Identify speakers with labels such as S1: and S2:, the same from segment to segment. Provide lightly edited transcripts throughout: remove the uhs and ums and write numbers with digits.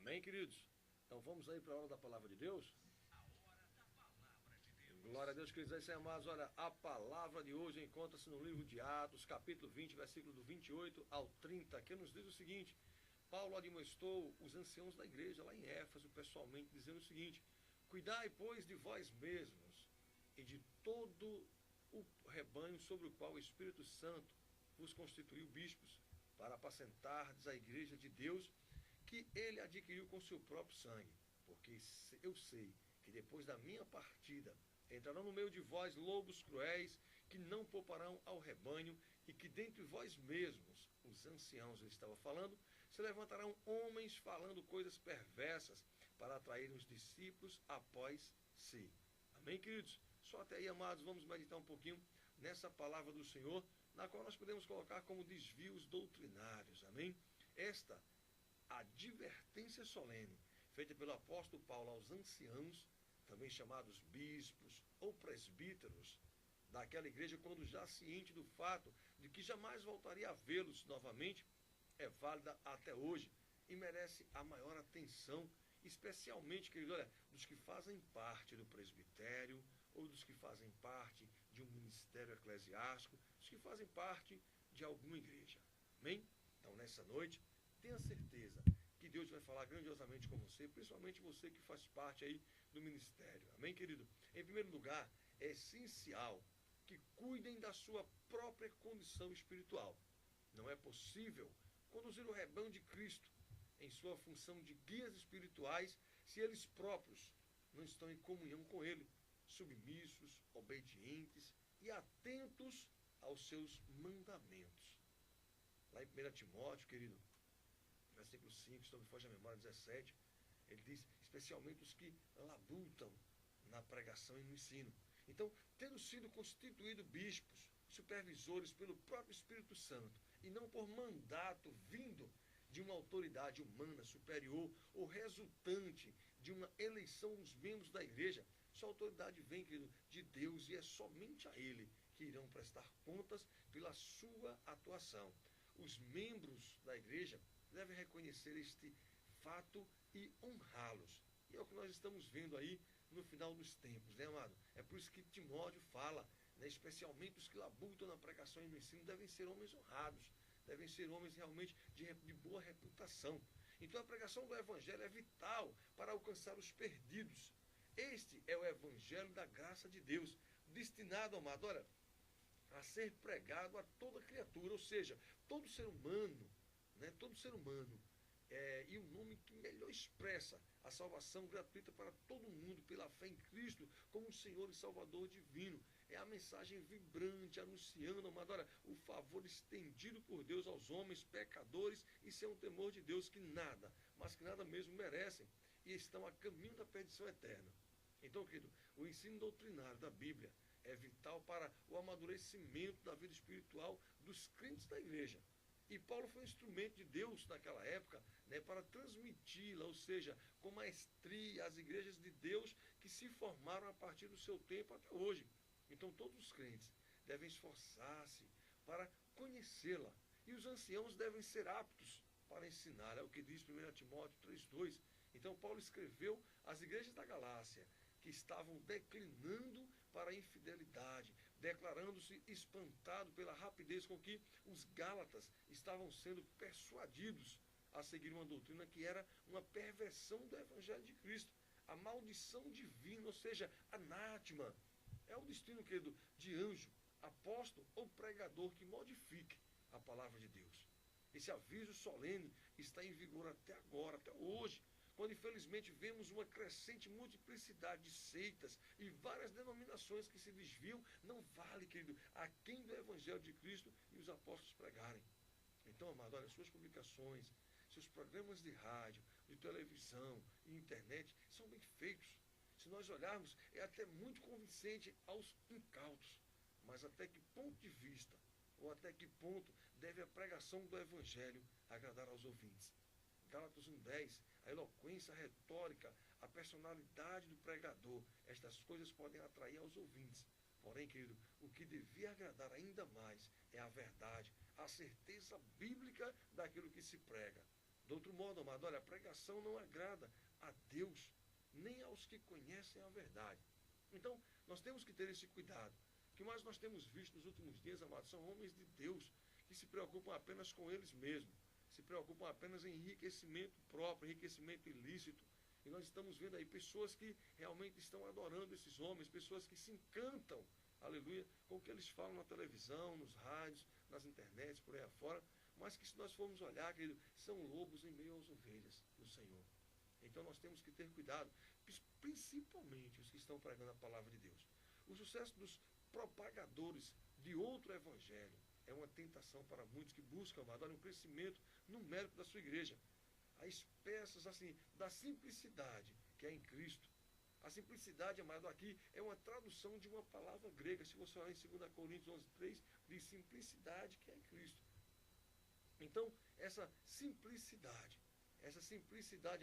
S1: Amém, queridos? Então vamos aí para a hora da palavra de Deus? Glória a Deus, queridos e amados. Olha, a palavra de hoje encontra-se no livro de Atos, capítulo 20, versículo do 28 ao 30, que nos diz o seguinte: Paulo admoestou os anciãos da igreja lá em Éfeso, pessoalmente, dizendo o seguinte: cuidai, pois, de vós mesmos e de todo o rebanho sobre o qual o Espírito Santo vos constituiu bispos, para apacentardes a igreja de Deus, que ele adquiriu com seu próprio sangue. Porque eu sei que depois da minha partida entrarão no meio de vós lobos cruéis, que não pouparão ao rebanho, e que dentre vós mesmos, os anciãos, ele estava falando, se levantarão homens falando coisas perversas, para atrair os discípulos após si. Amém, queridos? Só até aí, amados, vamos meditar um pouquinho nessa palavra do Senhor, na qual nós podemos colocar como desvios doutrinários. Amém? Esta advertência solene, feita pelo apóstolo Paulo aos anciãos, também chamados bispos ou presbíteros, daquela igreja, quando já ciente do fato de que jamais voltaria a vê-los novamente, é válida até hoje e merece a maior atenção, especialmente, querido, olha, dos que fazem parte do presbitério ou dos que fazem parte de um ministério eclesiástico, dos que fazem parte de alguma igreja. Amém? Então, nessa noite, tenha certeza que Deus vai falar grandiosamente com você, principalmente você que faz parte aí do ministério. Amém, querido? Em primeiro lugar, é essencial que cuidem da sua própria condição espiritual. Não é possível conduzir o rebanho de Cristo em sua função de guias espirituais se eles próprios não estão em comunhão com Ele, submissos, obedientes e atentos aos seus mandamentos. Lá em 1 Timóteo, querido, versículo 5, se não me foge a memória, 17, ele diz, especialmente os que labutam na pregação e no ensino. Então, tendo sido constituídos bispos, supervisores pelo próprio Espírito Santo, e não por mandato vindo de uma autoridade humana superior ou resultante de uma eleição dos membros da igreja, sua autoridade vem, querido, de Deus, e é somente a Ele que irão prestar contas pela sua atuação. Os membros da igreja devem reconhecer este fato e honrá-los. E é o que nós estamos vendo aí no final dos tempos, né, amado? É por isso que Timóteo fala, né, especialmente os que labutam na pregação e no ensino, devem ser homens honrados, devem ser homens realmente de boa reputação. Então a pregação do evangelho é vital para alcançar os perdidos. Este é o evangelho da graça de Deus, destinado, amado, olha, a ser pregado a toda criatura, ou seja, todo ser humano, né, todo ser humano. E o nome que melhor expressa a salvação gratuita para todo mundo, pela fé em Cristo, como o Senhor e Salvador divino. É a mensagem vibrante, anunciando, amado, o favor estendido por Deus aos homens pecadores e sem o temor de Deus, que nada, mas que nada mesmo merecem, e estão a caminho da perdição eterna. Então, querido, o ensino doutrinário da Bíblia é vital para o amadurecimento da vida espiritual dos crentes da igreja. E Paulo foi um instrumento de Deus naquela época, né, para transmiti-la, ou seja, com maestria, às igrejas de Deus que se formaram a partir do seu tempo até hoje. Então todos os crentes devem esforçar-se para conhecê-la. E os anciãos devem ser aptos para ensinar. É o que diz 1 Timóteo 3,2. Então Paulo escreveu às igrejas da Galácia, que estavam declinando para a infidelidade, declarando-se espantado pela rapidez com que os gálatas estavam sendo persuadidos a seguir uma doutrina que era uma perversão do evangelho de Cristo, a maldição divina, ou seja, anátema. É o destino, querido, de anjo, apóstolo ou pregador que modifique a palavra de Deus. Esse aviso solene está em vigor até agora, até hoje, quando infelizmente vemos uma crescente multiplicidade de seitas e várias denominações que se desviam, não vale, querido, a quem do Evangelho de Cristo e os apóstolos pregarem. Então, amado, olha, suas publicações, seus programas de rádio, de televisão e internet são bem feitos. Se nós olharmos, é até muito convincente aos incautos. Mas até que ponto de vista, ou até que ponto deve a pregação do Evangelho agradar aos ouvintes? Gálatas 1,10, a eloquência, a retórica, a personalidade do pregador, estas coisas podem atrair aos ouvintes. Porém, querido, o que devia agradar ainda mais é a verdade, a certeza bíblica daquilo que se prega. De outro modo, amado, olha, a pregação não agrada a Deus, nem aos que conhecem a verdade. Então, nós temos que ter esse cuidado. O que mais nós temos visto nos últimos dias, amados, são homens de Deus que se preocupam apenas com eles mesmos, se preocupam apenas em enriquecimento próprio, enriquecimento ilícito. E nós estamos vendo aí pessoas que realmente estão adorando esses homens, pessoas que se encantam, aleluia, com o que eles falam na televisão, nos rádios, nas internets, por aí afora, mas que se nós formos olhar, querido, são lobos em meio às ovelhas do Senhor. Então nós temos que ter cuidado, principalmente os que estão pregando a palavra de Deus. O sucesso dos propagadores de outro evangelho é uma tentação para muitos que buscam, amado, um crescimento numérico da sua igreja. As peças, assim, da simplicidade que é em Cristo. A simplicidade, amado, aqui é uma tradução de uma palavra grega. Se você olhar em 2 Coríntios 11:3, diz simplicidade que é em Cristo. Então, essa simplicidade,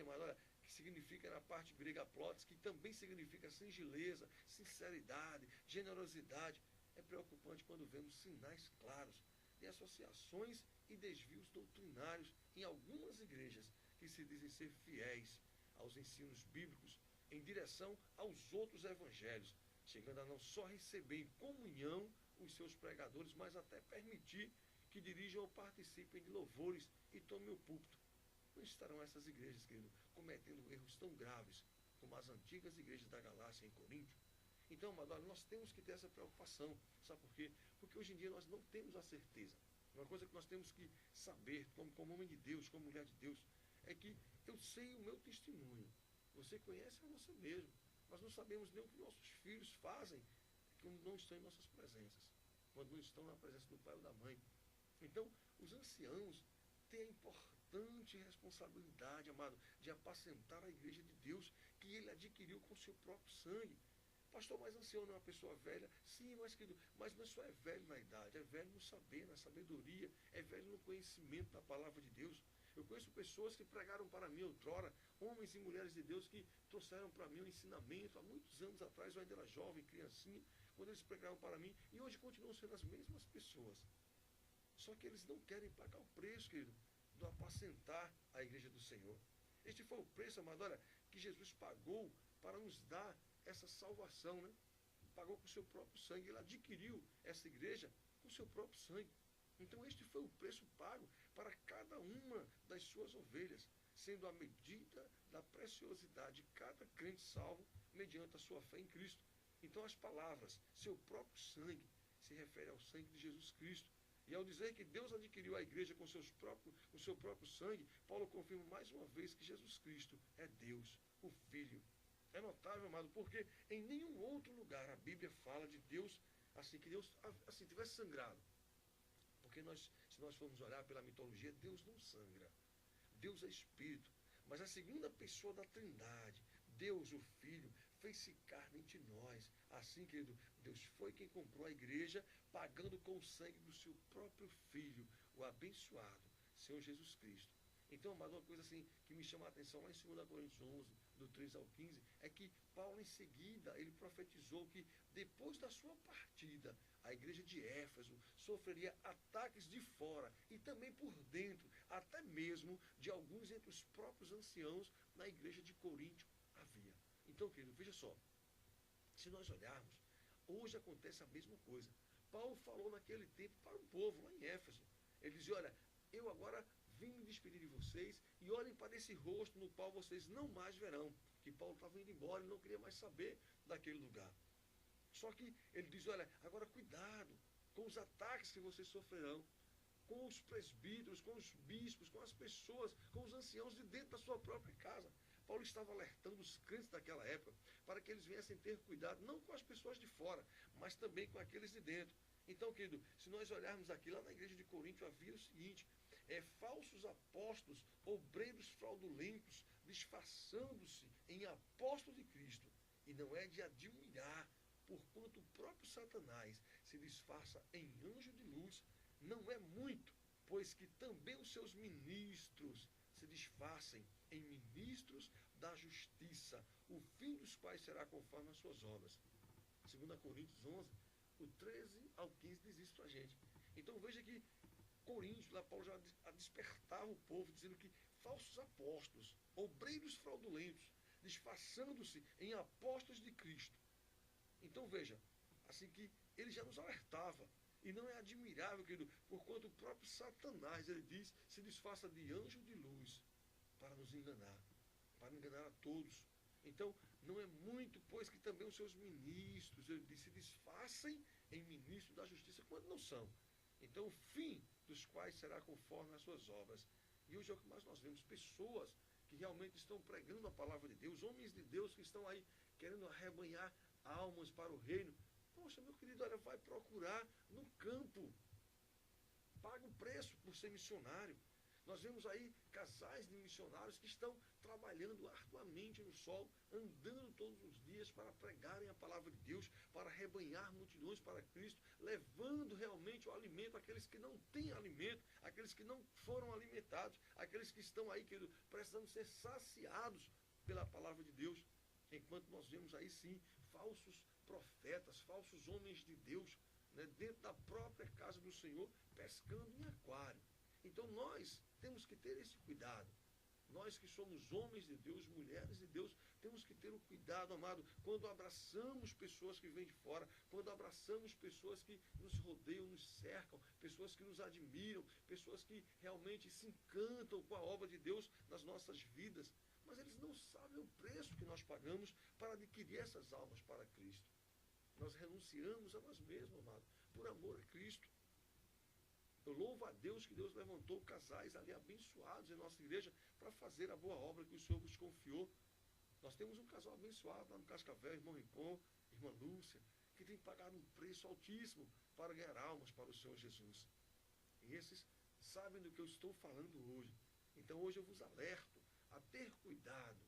S1: amado, olha, que significa na parte grega plotes, que também significa singeleza, sinceridade, generosidade, é preocupante quando vemos sinais claros de associações e desvios doutrinários em algumas igrejas que se dizem ser fiéis aos ensinos bíblicos em direção aos outros evangelhos, chegando a não só receber em comunhão os seus pregadores, mas até permitir que dirijam ou participem de louvores e tomem o púlpito. Não estarão essas igrejas, querido, cometendo erros tão graves como as antigas igrejas da Galácia em Corinto? Então, amado, nós temos que ter essa preocupação. Sabe por quê? Porque hoje em dia nós não temos a certeza. Uma coisa que nós temos que saber, como homem de Deus, como mulher de Deus, é que eu sei o meu testemunho. Você conhece a você mesmo. Nós não sabemos nem o que nossos filhos fazem quando não estão em nossas presenças, quando não estão na presença do pai ou da mãe. Então, os anciãos têm a importante responsabilidade, amado, de apacentar a igreja de Deus que ele adquiriu com seu próprio sangue. Pastor, mas ancião não é uma pessoa velha? Sim, mas querido, mas não só é velho na idade, é velho no saber, na sabedoria, é velho no conhecimento da palavra de Deus. Eu conheço pessoas que pregaram para mim outrora, homens e mulheres de Deus que trouxeram para mim um ensinamento há muitos anos atrás, eu ainda era jovem, criancinha, quando eles pregaram para mim, e hoje continuam sendo as mesmas pessoas. Só que eles não querem pagar o preço, querido, do apacentar a igreja do Senhor. Este foi o preço, amado, olha, que Jesus pagou para nos dar essa salvação, né? Pagou com o seu próprio sangue, ele adquiriu essa igreja com o seu próprio sangue. Então este foi o preço pago para cada uma das suas ovelhas, sendo a medida da preciosidade de cada crente salvo mediante a sua fé em Cristo. Então as palavras, seu próprio sangue, se refere ao sangue de Jesus Cristo. E ao dizer que Deus adquiriu a igreja com seu próprio sangue, Paulo confirma mais uma vez que Jesus Cristo é Deus, o Filho. É notável, amado, porque em nenhum outro lugar a Bíblia fala de Deus assim, que Deus assim tivesse sangrado. Porque se nós formos olhar pela mitologia, Deus não sangra. Deus é Espírito. Mas a segunda pessoa da Trindade, Deus, o Filho, fez-se carne entre nós. Assim, querido, Deus foi quem comprou a igreja, pagando com o sangue do seu próprio Filho, o abençoado, Senhor Jesus Cristo. Então, amado, uma coisa assim que me chama a atenção lá em 2 Coríntios 11, do 3 ao 15, é que Paulo em seguida, ele profetizou que depois da sua partida, a igreja de Éfeso sofreria ataques de fora e também por dentro, até mesmo de alguns entre os próprios anciãos na igreja de Corinto havia. Então, querido, veja só, se nós olharmos, hoje acontece a mesma coisa. Paulo falou naquele tempo para o povo lá em Éfeso. Ele dizia, olha, eu agora vim me despedir de vocês e olhem para esse rosto no qual vocês não mais verão. Que Paulo estava indo embora, ele não queria mais saber daquele lugar. Só que ele diz, olha, agora cuidado com os ataques que vocês sofrerão, com os presbíteros, com os bispos, com as pessoas, com os anciãos de dentro da sua própria casa. Paulo estava alertando os crentes daquela época para que eles viessem ter cuidado, não com as pessoas de fora, mas também com aqueles de dentro. Então, querido, se nós olharmos aqui, lá na igreja de Corinto havia o seguinte, falsos apóstolos, obreiros fraudulentos, disfarçando-se em apóstolos de Cristo. E não é de admirar, porquanto o próprio Satanás se disfarça em anjo de luz, não é muito, pois que também os seus ministros se disfarcem em ministros da justiça, o fim dos quais será conforme as suas obras. 2 Coríntios 11, o 13 ao 15 diz isso para a gente. Então veja que Coríntios, lá Paulo já despertava o povo, dizendo que falsos apóstolos, obreiros fraudulentos, disfarçando-se em apóstolos de Cristo. Então veja, assim que ele já nos alertava. E não é admirável, querido, porquanto o próprio Satanás, ele diz, se disfarça de anjo de luz para nos enganar, para enganar a todos. Então, não é muito, pois que também os seus ministros, ele diz, se disfarcem em ministros da justiça, quando não são. Então, o fim dos quais será conforme as suas obras. E hoje é o que mais nós vemos, pessoas que realmente estão pregando a palavra de Deus, homens de Deus que estão aí querendo arrebanhar almas para o reino. Poxa, meu querido, olha, vai procurar no campo. Paga o preço por ser missionário. Nós vemos aí casais de missionários que estão trabalhando arduamente no sol, andando todos os dias para pregarem a palavra de Deus, para arrebanhar multidões para Cristo, levando realmente o alimento àqueles que não têm alimento, àqueles que não foram alimentados, àqueles que estão aí, querido, precisando ser saciados pela palavra de Deus. Enquanto nós vemos aí sim falsos profetas, falsos homens de Deus, né, dentro da própria casa do Senhor, pescando em aquário. Então nós temos que ter esse cuidado. Nós que somos homens de Deus, mulheres de Deus, temos que ter o cuidado, amado, quando abraçamos pessoas que vêm de fora, quando abraçamos pessoas que nos rodeiam, nos cercam, pessoas que nos admiram, pessoas que realmente se encantam com a obra de Deus nas nossas vidas. Mas eles não sabem o preço que nós pagamos para adquirir essas almas para Cristo. Nós renunciamos a nós mesmos, amado, por amor a Cristo. Eu louvo a Deus que Deus levantou casais ali abençoados em nossa igreja para fazer a boa obra que o Senhor vos confiou. Nós temos um casal abençoado lá no Cascavel, irmão Rincon, irmã Lúcia, que tem pagado um preço altíssimo para ganhar almas para o Senhor Jesus. E esses sabem do que eu estou falando hoje. Então hoje eu vos alerto a ter cuidado,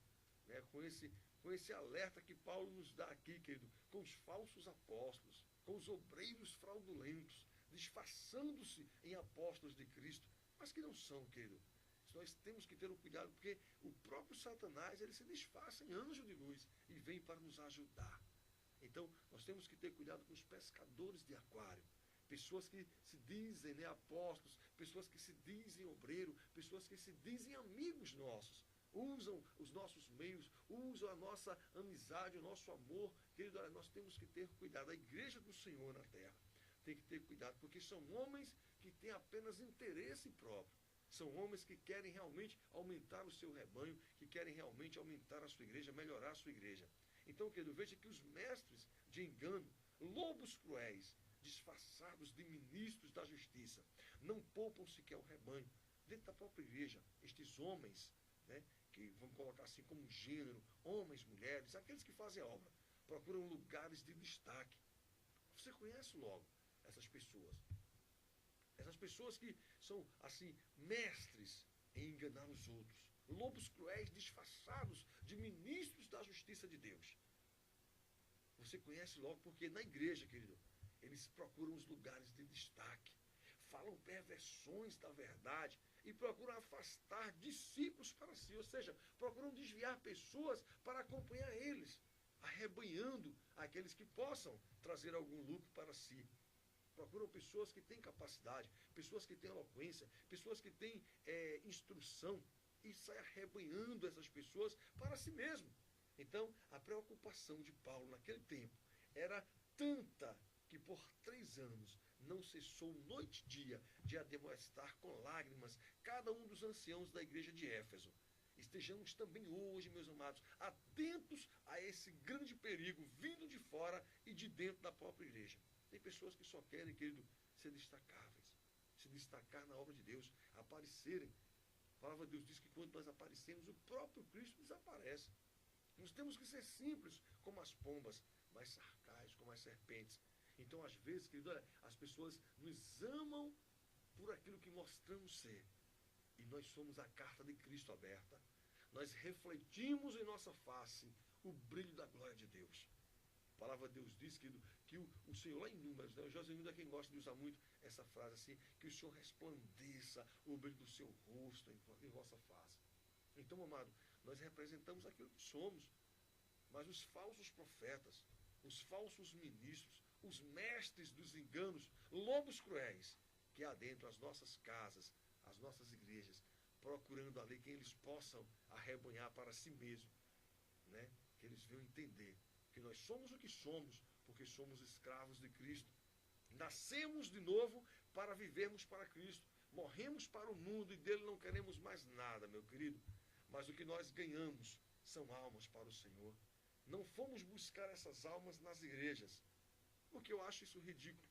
S1: né, com esse alerta que Paulo nos dá aqui, querido, com os falsos apóstolos, com os obreiros fraudulentos, disfarçando-se em apóstolos de Cristo, mas que não são, querido. Nós temos que ter um cuidado, porque o próprio Satanás, ele se disfarça em anjo de luz e vem para nos ajudar. Então, nós temos que ter cuidado com os pescadores de aquário, pessoas que se dizem, né, apóstolos, pessoas que se dizem obreiro, pessoas que se dizem amigos nossos, usam os nossos meios, usam a nossa amizade, o nosso amor. Querido, olha, nós temos que ter cuidado. A igreja do Senhor na terra tem que ter cuidado, porque são homens que têm apenas interesse próprio. São homens que querem realmente aumentar o seu rebanho, que querem realmente aumentar a sua igreja, melhorar a sua igreja. Então, querido, veja que os mestres de engano, lobos cruéis, disfarçados de ministros da justiça, não poupam sequer o rebanho. Dentro da própria igreja, estes homens, né, que vamos colocar assim como gênero, homens, mulheres, aqueles que fazem a obra, procuram lugares de destaque. Você conhece logo essas pessoas. Essas pessoas que são, assim, mestres em enganar os outros. Lobos cruéis disfarçados de ministros da justiça de Deus. Você conhece logo porque na igreja, querido, eles procuram os lugares de destaque. Falam perversões da verdade e procuram afastar discípulos para si. Ou seja, procuram desviar pessoas para acompanhar eles, arrebanhando aqueles que possam trazer algum lucro para si. Procuram pessoas que têm capacidade, pessoas que têm eloquência, pessoas que têm instrução, e sai arrebanhando essas pessoas para si mesmo. Então, a preocupação de Paulo naquele tempo era tanta que por 3 anos não cessou noite e dia de admoestar com lágrimas cada um dos anciãos da igreja de Éfeso. Estejamos também hoje, meus amados, atentos a esse grande perigo vindo de fora e de dentro da própria igreja. Tem pessoas que só querem, querido, ser destacáveis, se destacar na obra de Deus, aparecerem. A palavra de Deus diz que quando nós aparecemos, o próprio Cristo desaparece. Nós temos que ser simples como as pombas, mas sarcais como as serpentes. Então, às vezes, querido, olha, as pessoas nos amam por aquilo que mostramos ser. E nós somos a carta de Cristo aberta. Nós refletimos em nossa face o brilho da glória de Deus. A palavra de Deus diz, querido, que o Senhor, lá em Números, né, o Josenildo é quem gosta de usar muito essa frase assim, que o Senhor resplandeça o brilho do seu rosto em vossa face. Então, amado, nós representamos aquilo que somos. Mas os falsos profetas, os falsos ministros, os mestres dos enganos, lobos cruéis, que adentram as nossas casas, as nossas igrejas, procurando ali quem eles possam arrebanhar para si mesmo, né? Que eles venham entender que nós somos o que somos, porque somos escravos de Cristo. Nascemos de novo para vivermos para Cristo. Morremos para o mundo e dele não queremos mais nada, meu querido. Mas o que nós ganhamos são almas para o Senhor. Não fomos buscar essas almas nas igrejas, porque eu acho isso ridículo.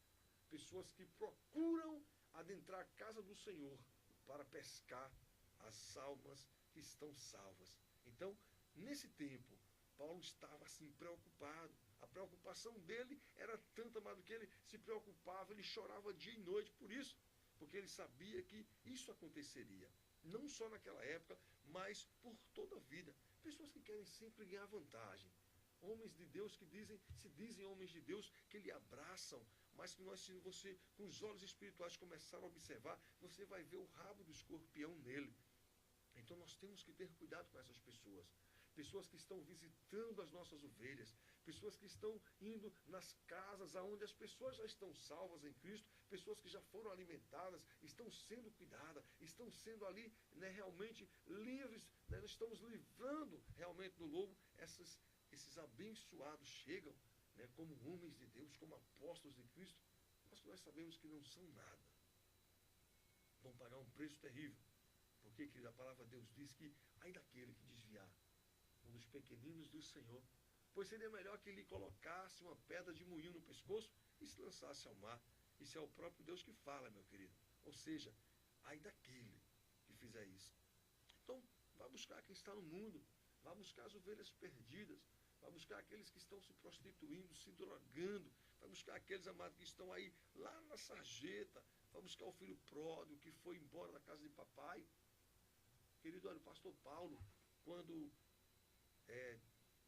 S1: Pessoas que procuram adentrar a casa do Senhor para pescar as almas que estão salvas. Então, nesse tempo, Paulo estava assim preocupado. A preocupação dele era tanta, mais do que ele se preocupava, ele chorava dia e noite por isso, porque ele sabia que isso aconteceria. Não só naquela época, mas por toda a vida. Pessoas que querem sempre ganhar vantagem. Homens de Deus que se dizem homens de Deus, que lhe abraçam, mas que se você, com os olhos espirituais, começar a observar, você vai ver o rabo do escorpião nele. Então nós temos que ter cuidado com essas pessoas. Pessoas que estão visitando as nossas ovelhas, pessoas que estão indo nas casas onde as pessoas já estão salvas em Cristo, pessoas que já foram alimentadas, estão sendo cuidadas, estão sendo ali, né, realmente livres, né, nós estamos livrando realmente do lobo. Esses abençoados chegam, né, como homens de Deus, como apóstolos de Cristo, mas nós sabemos que não são nada. Vão pagar um preço terrível, porque, querida, a palavra de Deus diz que ai daquele que desviar um dos pequeninos do Senhor, pois seria melhor que lhe colocasse uma pedra de moinho no pescoço e se lançasse ao mar. Isso é o próprio Deus que fala, meu querido. Ou seja, ai daquele que fizer isso. Então, vá buscar quem está no mundo, vá buscar as ovelhas perdidas, vá buscar aqueles que estão se prostituindo, se drogando, vai buscar aqueles, amados, que estão aí lá na sarjeta, vai buscar o filho pródigo que foi embora da casa de papai. Querido, olha, o pastor Paulo, quando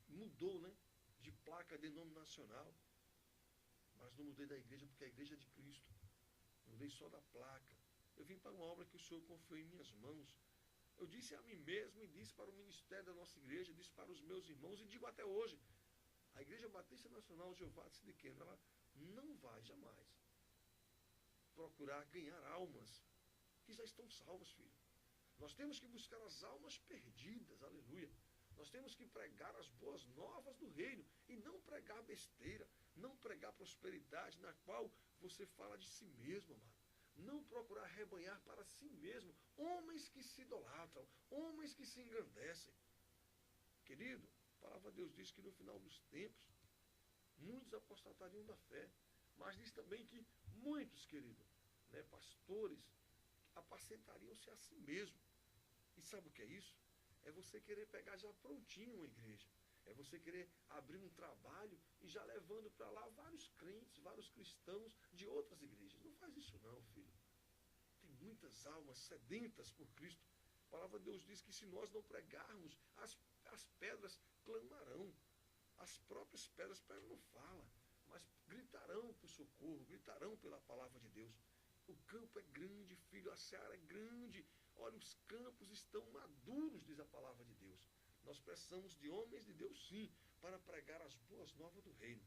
S1: mudou, né, de placa denominacional, mas não mudei da igreja, porque a igreja é de Cristo. Mudei só da placa. Eu vim para uma obra que o Senhor confiou em minhas mãos. Eu disse a mim mesmo e disse para o ministério da nossa igreja, disse para os meus irmãos e digo até hoje, a Igreja Batista Nacional Jeová de Siqueira, ela não vai jamais procurar ganhar almas que já estão salvas, filho. Nós temos que buscar as almas perdidas, aleluia. Nós temos que pregar as boas novas do reino e não pregar besteira, não pregar prosperidade na qual você fala de si mesmo, amado. Não procurar rebanhar para si mesmo homens que se idolatram, homens que se engrandecem. Querido, a palavra de Deus diz que no final dos tempos muitos apostatariam da fé, mas diz também que muitos, querido, né, pastores, apacentariam-se a si mesmo. E sabe o que é isso? É você querer pegar já prontinho uma igreja. É você querer abrir um trabalho e já levando para lá vários crentes, vários cristãos de outras igrejas. Não faz isso não, filho. Tem muitas almas sedentas por Cristo. A palavra de Deus diz que se nós não pregarmos, as pedras clamarão. As próprias pedras não falam, mas gritarão por socorro, gritarão pela palavra de Deus. O campo é grande, filho, a seara é grande. Olha, os campos estão maduros, diz a palavra de Deus. Nós precisamos de homens de Deus, sim, para pregar as boas novas do reino.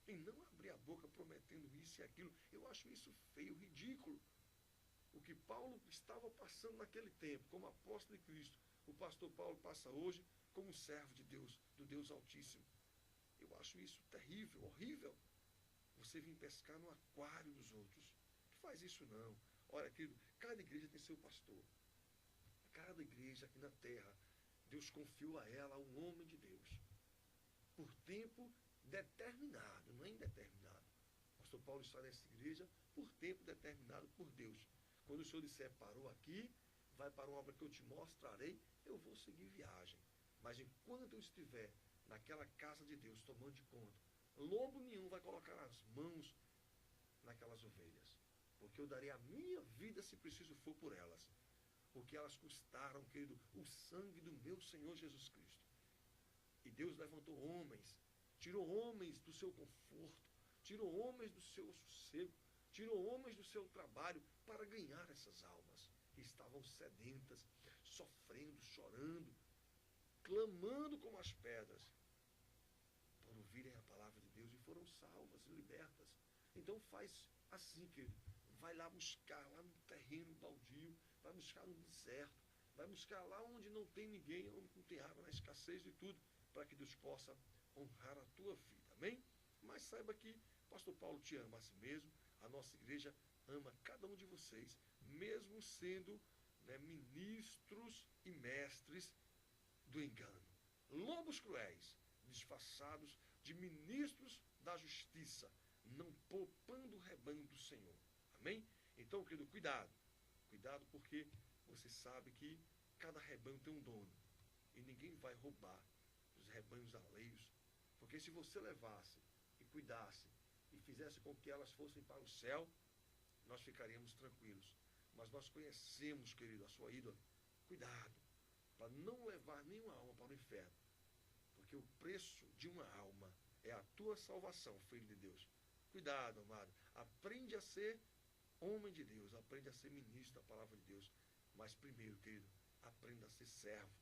S1: E não abrir a boca prometendo isso e aquilo. Eu acho isso feio, ridículo. O que Paulo estava passando naquele tempo, como apóstolo de Cristo, o pastor Paulo passa hoje como servo de Deus, do Deus Altíssimo. Eu acho isso terrível, horrível. Você vir pescar no aquário dos outros. Não faz isso não. Olha, querido, cada igreja tem seu pastor. Cada igreja aqui na terra, Deus confiou a ela um homem de Deus. Por tempo determinado, não é indeterminado. O pastor Paulo está nessa igreja por tempo determinado por Deus. Quando o Senhor disser, parou aqui, vai para uma obra que eu te mostrarei, eu vou seguir viagem. Mas enquanto eu estiver naquela casa de Deus, tomando de conta, lobo nenhum vai colocar as mãos naquelas ovelhas. Porque eu darei a minha vida, se preciso for, por elas. Porque elas custaram, querido, o sangue do meu Senhor Jesus Cristo. E Deus levantou homens, tirou homens do seu conforto, tirou homens do seu sossego, tirou homens do seu trabalho para ganhar essas almas que estavam sedentas, sofrendo, chorando, clamando como as pedras, por ouvirem a palavra de Deus e foram salvas, libertas. Então faz assim, querido. Vai lá buscar, lá no terreno baldio, vai buscar no deserto, vai buscar lá onde não tem ninguém, onde não tem água, na escassez de tudo, para que Deus possa honrar a tua vida. Amém? Mas saiba que o pastor Paulo te ama a si mesmo, a nossa igreja ama cada um de vocês, mesmo sendo, né, ministros e mestres do engano. Lobos cruéis, disfarçados de ministros da justiça, não poupando o rebanho do Senhor. Amém? Então, querido, cuidado. Cuidado, porque você sabe que cada rebanho tem um dono. E ninguém vai roubar os rebanhos alheios. Porque se você levasse e cuidasse e fizesse com que elas fossem para o céu, nós ficaríamos tranquilos. Mas nós conhecemos, querido, a sua ídola. Cuidado, para não levar nenhuma alma para o inferno. Porque o preço de uma alma é a tua salvação, filho de Deus. Cuidado, amado. Aprende a ser homem de Deus, aprende a ser ministro da palavra de Deus. Mas primeiro, querido, aprenda a ser servo.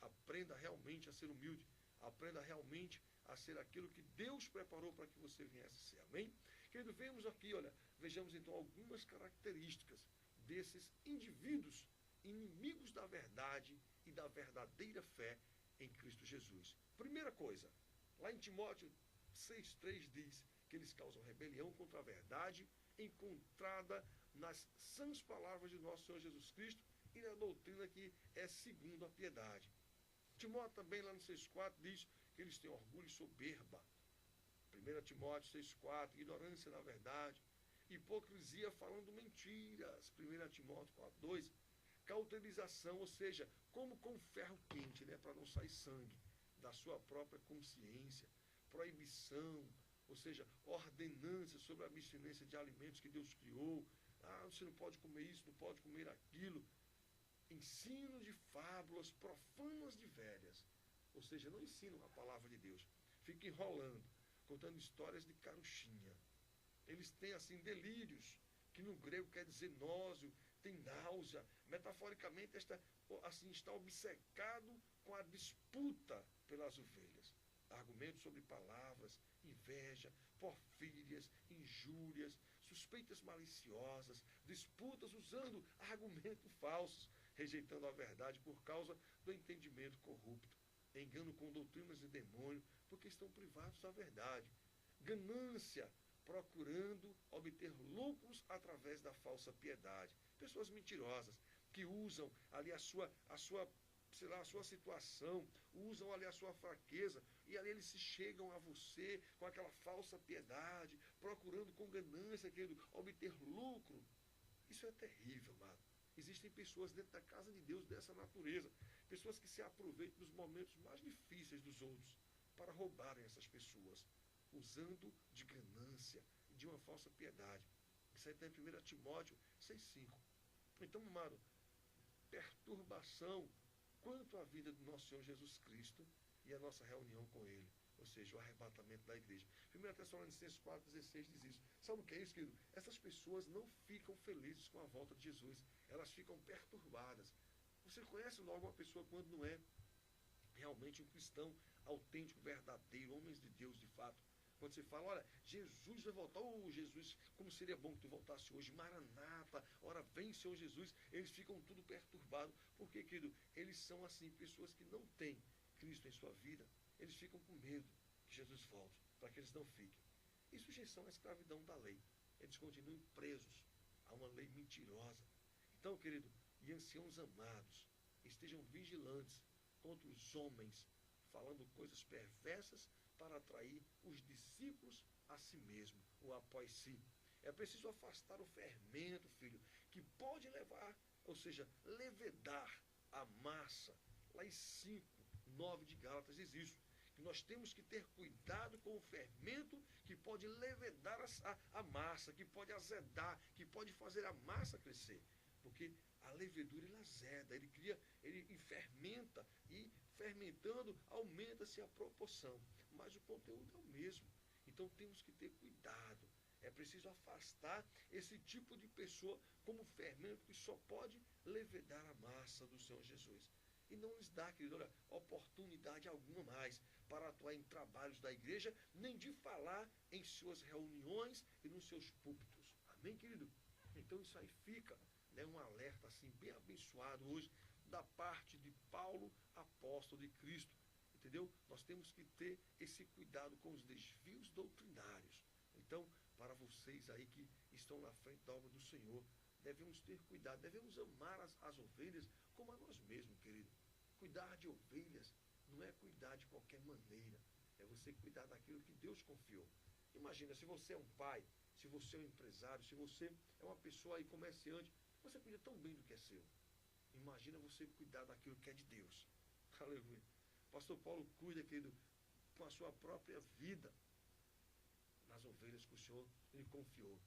S1: Aprenda realmente a ser humilde. Aprenda realmente a ser aquilo que Deus preparou para que você viesse ser. Amém? Querido, vemos aqui, olha, vejamos então algumas características desses indivíduos inimigos da verdade e da verdadeira fé em Cristo Jesus. Primeira coisa, lá em Timóteo 6,3 diz que eles causam rebelião contra a verdade encontrada nas sãs palavras de nosso Senhor Jesus Cristo e na doutrina que é segundo a piedade. Timóteo também, lá no 6,4, diz que eles têm orgulho e soberba. 1 Timóteo 6,4, ignorância na verdade, hipocrisia falando mentiras. 1 Timóteo 4,2, cauterização, ou seja, como com ferro quente, né, para não sair sangue da sua própria consciência. Proibição, ou seja, ordenança sobre a abstinência de alimentos que Deus criou. Você não pode comer isso, não pode comer aquilo. Ensino de fábulas profanas de velhas. Ou seja, não ensinam a palavra de Deus. Fica enrolando, contando histórias de carochinha. Eles têm, assim, delírios, que no grego quer dizer nóseo, tem náusea. Metaforicamente, está obcecado com a disputa pelas ovelhas. Argumentos sobre palavras, inveja, porfírias, injúrias, suspeitas maliciosas, disputas usando argumentos falsos, rejeitando a verdade por causa do entendimento corrupto, engano com doutrinas de demônio, porque estão privados da verdade. Ganância, procurando obter lucros através da falsa piedade. Pessoas mentirosas, que usam ali a sua situação, usam ali a sua fraqueza, e ali eles se chegam a você com aquela falsa piedade, procurando com ganância, querendo obter lucro. Isso é terrível, amado. Existem pessoas dentro da casa de Deus dessa natureza, pessoas que se aproveitam dos momentos mais difíceis dos outros para roubarem essas pessoas, usando de ganância e de uma falsa piedade. Isso aí está em 1 Timóteo 6,5. Então, amado, perturbação quanto à vida do nosso Senhor Jesus Cristo e a nossa reunião com Ele, ou seja, o arrebatamento da igreja. 1 Tessalonicenses 4,16 diz isso. Sabe o que é isso, querido? Essas pessoas não ficam felizes com a volta de Jesus, elas ficam perturbadas. Você conhece logo uma pessoa quando não é realmente um cristão autêntico, verdadeiro, homens de Deus de fato. Quando você fala, olha, Jesus vai voltar, Jesus, como seria bom que tu voltasse hoje, Maranata, ora vem Senhor Jesus, eles ficam tudo perturbados, porque, querido, eles são assim, pessoas que não têm Cristo em sua vida, eles ficam com medo que Jesus volte, para que eles não fiquem. E sujeição à escravidão da lei, eles continuam presos a uma lei mentirosa. Então, querido, e anciãos amados, estejam vigilantes contra os homens, falando coisas perversas para atrair os discípulos a si mesmo, ou após si. É preciso afastar o fermento, filho, que pode levar, ou seja, levedar a massa. Lá em 5:9 de Gálatas diz isso, que nós temos que ter cuidado com o fermento que pode levedar a massa, que pode azedar, que pode fazer a massa crescer. Porque a levedura, ele azeda, ele fermenta, e fermentando aumenta-se a proporção, mas o conteúdo é o mesmo. Então temos que ter cuidado. É preciso afastar esse tipo de pessoa como fermento que só pode levedar a massa do Senhor Jesus. E não lhes dá, querido, olha, oportunidade alguma mais para atuar em trabalhos da igreja, nem de falar em suas reuniões e nos seus púlpitos. Amém, querido? Então isso aí fica, né, um alerta assim bem abençoado hoje da parte de Paulo, apóstolo de Cristo. Entendeu? Nós temos que ter esse cuidado com os desvios doutrinários. Então, para vocês aí que estão na frente da obra do Senhor, devemos ter cuidado, devemos amar as ovelhas como a nós mesmos, querido. Cuidar de ovelhas não é cuidar de qualquer maneira, é você cuidar daquilo que Deus confiou. Imagina, se você é um pai, se você é um empresário, se você é uma pessoa aí comerciante, você cuida tão bem do que é seu. Imagina você cuidar daquilo que é de Deus. Aleluia. Pastor Paulo cuida, querido, com a sua própria vida nas ovelhas que o Senhor lhe confiou.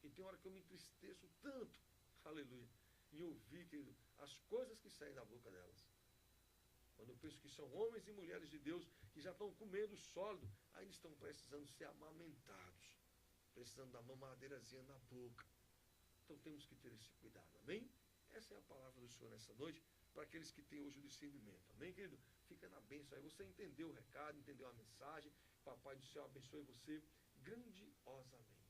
S1: E tem hora que eu me entristeço tanto, aleluia, em ouvir, querido, as coisas que saem da boca delas. Quando eu penso que são homens e mulheres de Deus que já estão comendo sólido, ainda estão precisando ser amamentados, precisando da mamadeirazinha na boca. Então temos que ter esse cuidado, amém? Essa é a palavra do Senhor nessa noite, para aqueles que têm hoje o discernimento, amém, querido? Fica na bênção aí, você entendeu o recado, entendeu a mensagem, Papai do Céu abençoe você grandiosamente.